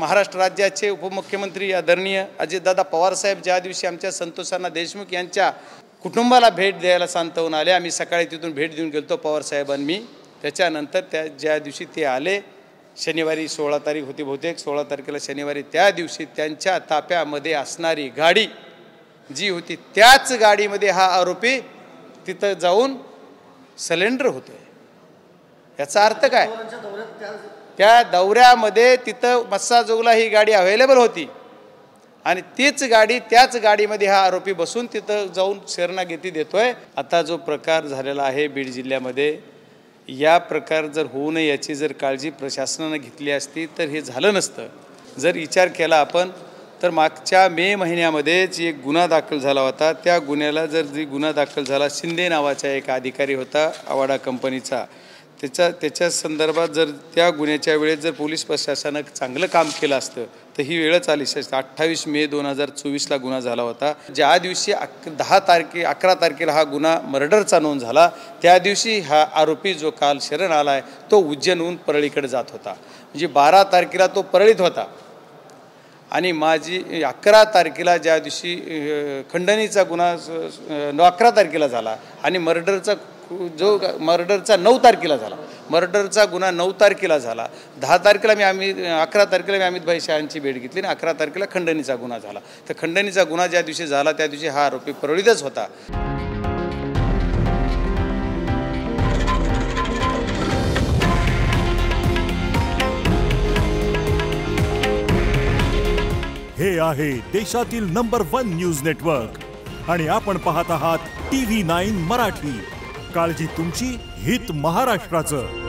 महाराष्ट्र राज्याचे उपमुख्यमंत्री आदरणीय अजितदादा पवारसाहेब ज्या दिवशी आमच्या संतोषांना देशमुख यांच्या कुटुंबाला भेट द्यायला सांतवून आले, आम्ही सकाळी तिथून भेट देऊन गेलो पवारसाहेबांनी मी. त्याच्यानंतर ज्या दिवशी ते आले, शनिवारी 16 तारीख होती बहुतेक, 16 तारखेला शनिवारी, त्या दिवशी त्यांच्या ताफ्यामध्ये असणारी गाडी जी होती त्याच गाडीमध्ये हा आरोपी तिथं जाऊन सलेंडर होतोय. याचा अर्थ काय? त्या दौऱ्यामध्ये तिथं मस्साजोगला ही गाडी अवेलेबल होती आणि तीच गाडी त्याच गाडीमध्ये हा आरोपी बसून तिथं जाऊन शरणागती देतोय. आता जो प्रकार झालेला आहे बीड जिल्ह्यामध्ये, या प्रकार जर होऊ नये याची जर काळजी प्रशासनाने घेतली असती तर हे झालं नसतं. जर विचार केला आपण तर मागच्या मे महिन्यामध्येच एक गुन्हा दाखल झाला होता. त्या गुन्ह्याला जर गुन्हा दाखल झाला, शिंदे नावाचा एक अधिकारी होता आवाडा कंपनीचा, त्याच्या संदर्भात जर त्या गुन्ह्याच्या वेळेस जर पोलीस प्रशासनानं चांगलं काम केलं असतं तर ही वेळच आली. 28 मे 2024ला गुन्हा झाला होता. ज्या दिवशी 11 तारखेला हा गुन्हा मर्डरचा नोंद झाला, त्या दिवशी हा आरोपी जो काल शरण आला आहे तो उज्जैनहून परळीकडे जात होता. म्हणजे 12 तारखेला तो परळीत होता आणि 11 तारखेला ज्या दिवशी खंडणीचा गुन्हा 11 तारखेला झाला आणि मर्डरचा 9 तारखेला झाला. मर्डरचा गुन्हा 9 तारखेला झाला. 10 तारखेला 11 तारखेला मी अमित भाई शहांची भेट घेतली आणि 11 तारखेला खंडणीचा गुन्हा झाला. तर खंडणीचा गुन्हा ज्या दिवशी झाला त्या दिवशी हा आरोपी परळीतच होता. हे आहे देशातील नंबर 1 न्यूज नेटवर्क आणि आपण पाहत आहात TV9 मराठी. काळजी तुमची, हित महाराष्ट्राचं.